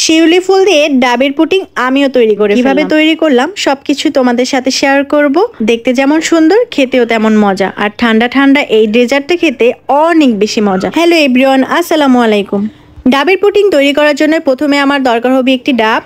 শিউলি ফুল দিয়ে ডাবের পুডিং আমিও তৈরি করে কিভাবে তৈরি করলাম সবকিছু তোমাদের সাথে শেয়ার করব। দেখতে যেমন সুন্দর খেতেও তেমন মজা, আর ঠান্ডা ঠান্ডা এই ডেজার্টটা খেতে অনেক বেশি মজা। হ্যালো এভরিওয়ান, আসসালামু আলাইকুম। ডাবের পুডিং তৈরি করার জন্য প্রথমে আমার দরকার হবে একটি ডাব।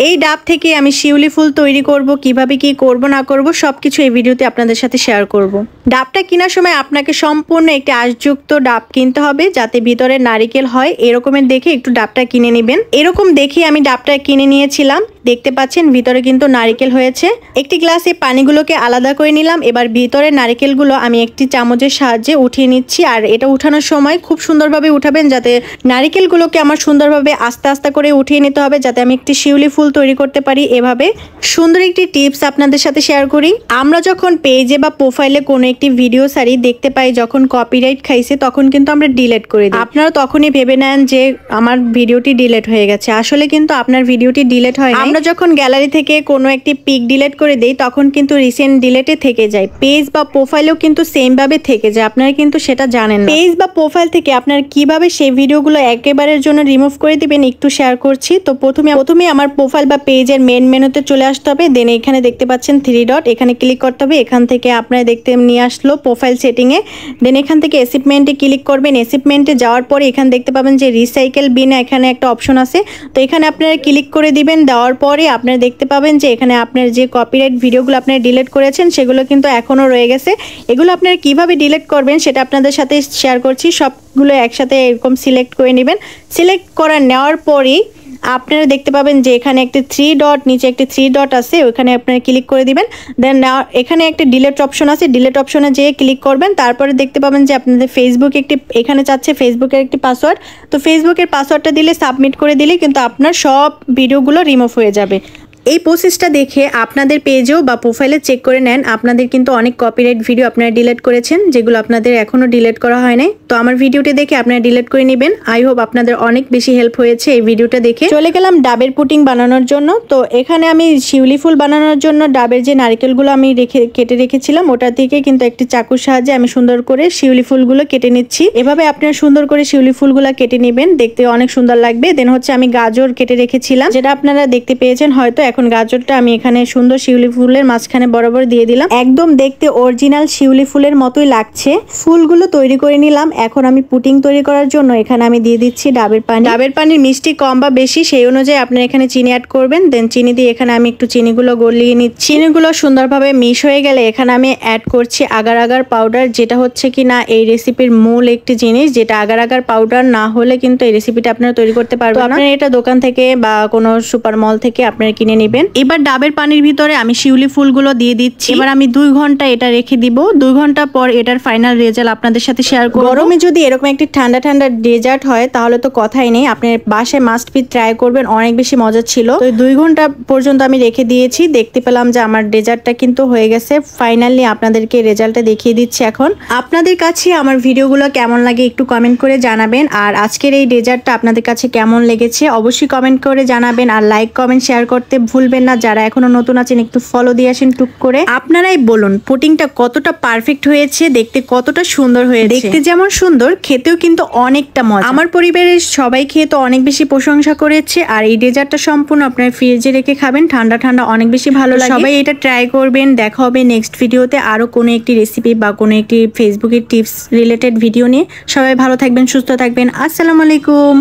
এই ডাব থেকে আমি শিউলি ফুল তৈরি করব, কিভাবে কি করব না করব সবকিছু এই ভিডিওতে আপনাদের সাথে শেয়ার করব। ডাবটা কেনার সময় আপনাকে সম্পূর্ণ একটি আঁশযুক্ত ডাব কিনতে হবে, যাতে ভিতরে নারিকেল হয় এরকমের দেখে একটু ডাবটা কিনে নেবেন। এরকম দেখে আমি ডাবটা কিনে নিয়েছিলাম। দেখতে পাচ্ছেন ভিতরে কিন্তু নারিকেল হয়েছে। একটি গ্লাসে পানিগুলোকে আলাদা করে নিলাম। এবার ভিতরে নারিকেলগুলো আমি একটি চামচের সাহায্যে উঠিয়ে নিচ্ছি, আর এটা উঠানোর সময় খুব সুন্দরভাবে উঠাবেন, যাতে নারিকেলগুলোকে আমার সুন্দরভাবে আস্তে আস্তে করে উঠিয়ে নিতে হবে, যাতে আমি একটি শিউলি ফুল তৈরি করতে পারি। এভাবে সুন্দর একটি টিপস আপনাদের সাথে শেয়ার করি। আমরা যখন পেজে বা প্রোফাইলে কোনো একটি ভিডিও সারি দেখতে পাই যখন কপিরাইট খাইছে, তখন কিন্তু আমরা ডিলিট করে দিই। আপনারা তখনই ভেবে নেন যে আমার ভিডিওটি ডিলিট হয়ে গেছে, আসলে কিন্তু আপনার ভিডিওটি ডিলিট হয় না। আমরা যখন গ্যালারি থেকে কোনো একটি পিক ডিলিট করে দেই তখন কিন্তু রিসেন্ট ডিলিটে থেকে যায়। পেজ বা প্রোফাইলেও কিন্তু সেম ভাবে থেকে যায়, আপনারা কিন্তু সেটা জানেন না। পেজ বা প্রোফাইল থেকে আপনারা কিভাবে সেই ভিডিওগুলো একেবারের জন্য রিমুভ করে দিবেন একটু শেয়ার করছি। তো প্রথমে আমার প্রোফাইল বা পেজের মেন মেনুতে চলে আসতে হবে। দেন এখানে দেখতে পাচ্ছেন 3 ডট, এখানে ক্লিক করতে হবে। এখান থেকে আপনারা দেখতে নিয়ে আসলো প্রোফাইল সেটিংয়ে। দেন এখান থেকে অ্যাচিভমেন্টে ক্লিক করবেন। অ্যাচিভমেন্টে যাওয়ার পরে এখানে দেখতে পাবেন যে রিসাইকেল বিন, এখানে একটা অপশন আছে। তো এখানে আপনারা ক্লিক করে দিবেন। দেওয়ার পরে আপনারা দেখতে পাবেন যে এখানে আপনার যে কপিরাইট ভিডিওগুলো আপনারা ডিলিট করেছেন সেগুলো কিন্তু এখনও রয়ে গেছে। এগুলো আপনারা কিভাবে ডিলিট করবেন সেটা আপনাদের সাথে শেয়ার করছি। সবগুলো একসাথে এরকম সিলেক্ট করে নেবেন। সিলেক্ট করে নেওয়ার পরেই আপনারা দেখতে পাবেন যে এখানে একটি 3 ডট, নিচে একটি 3 ডট আছে, ওখানে আপনারা ক্লিক করে দিবেন। দেন এখানে একটা ডিলিট অপশন আছে, ডিলিট অপশনে যেয়ে ক্লিক করবেন। তারপরে দেখতে পাবেন যে আপনাদের ফেসবুক একটি এখানে চাচ্ছে ফেসবুকের একটি পাসওয়ার্ড। তো ফেসবুকের পাসওয়ার্ডটা দিলে সাবমিট করে দিলে কিন্তু আপনার সব ভিডিওগুলো রিমুভ হয়ে যাবে। এই প্রসেসটা দেখে আপনাদের পেজেও বা প্রোফাইলে চেক করে নেন, আপনাদের কিন্তু অনেক কপিরাইট ভিডিও আপনারা ডিলিট করেছেন যেগুলো আপনাদের এখনও ডিলিট করা হয় নাই। তো আমার ভিডিওটি দেখে আপনারা ডিলিট করে নেবেন। আই হোপ আপনাদের অনেক বেশি হেল্প হয়েছে এই ভিডিওটা দেখে। চলে গেলাম ডাবের পুডিং বানানোর জন্য। তো এখানে আমি শিউলি ফুল বানানোর জন্য ডাবের যে নারকেলগুলো আমি কেটে রেখেছিলাম ওটা থেকে কিন্তু একটি চাকুর সাহায্যে আমি সুন্দর করে শিউলি ফুলগুলো কেটে নিচ্ছি। এভাবে আপনারা সুন্দর করে শিউলি ফুলগুলো কেটে নেবেন, দেখতে অনেক সুন্দর লাগবে। দেন হচ্ছে আমি গাজর কেটে রেখেছিলাম, যেটা আপনারা দেখতে পেয়েছেন হয়তো। এখন গাজরটা আমি এখানে সুন্দর শিউলি ফুলের মাঝখানে বরাবর দিয়ে দিলাম। একদম দেখতে অরিজিনাল শিউলি ফুলের মতোই লাগছে। ফুলগুলো তৈরি করে নিলাম। এখন আমি পুডিং তৈরি করার জন্য এখানে আমি দিয়ে দিচ্ছি ডাবের পানি। ডাবের পানির মিষ্টি কম বা বেশি সেই অনুযায়ী আপনারা এখানে চিনি অ্যাড করবেন। দেন চিনি দিয়ে এখানে আমি একটু চিনিগুলো গলিয়ে নিচ্ছি। চিনিগুলো সুন্দরভাবে মিশ হয়ে গেলে এখানে আমি অ্যাড করছি আগার আগার পাউডার, যেটা হচ্ছে কি না এই রেসিপির মূল একটি জিনিস, যেটা আগার আগার পাউডার না হলে কিন্তু এই রেসিপিটা আপনারা তৈরি করতে পারবেন না। আপনারা এটা দোকান থেকে বা কোনো সুপার মল থেকে আপনারা কিনে নেবেন। এবার ডাবের পানির ভিতরে আমি শিউলি ফুলগুলো দিয়ে দিচ্ছি। এবার আমি 2 ঘন্টা এটা রেখে দিব। 2 ঘন্টা পর এটার ফাইনাল রেজাল্ট আপনাদের সাথে শেয়ার করব। গরমে যদি এরকম একটি ঠান্ডা ঠান্ডা ডেজার্ট হয় তাহলে তো কথাই নেই, আপনার বাসায় মাস্ট বি ট্রাই করবেন, অনেক বেশি মজা ছিল। তো 2 ঘন্টা পর্যন্ত আমি রেখে দিয়েছি। দেখতে পেলাম যে আমার ডেজার্টটা কিন্তু হয়ে গেছে। ফাইনালি আপনাদেরকে রেজাল্টটা দেখিয়ে দিচ্ছি। এখন আপনাদের কাছে আমার ভিডিওগুলো কেমন লাগে একটু কমেন্ট করে জানাবেন, আর আজকের এই ডেজার্টটা আপনাদের কাছে কেমন লেগেছে অবশ্যই কমেন্ট করে জানাবেন, আর লাইক কমেন্ট শেয়ার করতে ভুলবেন না। যারা এখনো নতুন আছেন একটু ফলো দিয়ে আসেন টুক করে। আপনারাই বলুন পুডিংটা কতটা পারফেক্ট হয়েছে, দেখতে কতটা সুন্দর হয়েছে। দেখতে যেমন সুন্দর খেতেও কিন্তু অনেকটা মজা। আমার পরিবারের সবাই খেয়ে তো অনেক বেশি প্রশংসা করেছে। আর এই ডেজার্টটা সম্পূর্ণ আপনার ফ্রিজে রেখে খাবেন, ঠান্ডা ঠান্ডা অনেক বেশি ভালো লাগে। সবাই এটা ট্রাই করবেন। দেখা হবে নেক্সট ভিডিওতে আরো কোনো একটি রেসিপি বা কোনো একটি ফেসবুকের টিপস রিলেটেড ভিডিও নিয়ে। সবাই ভালো থাকবেন, সুস্থ থাকবেন। আসসালামু আলাইকুম।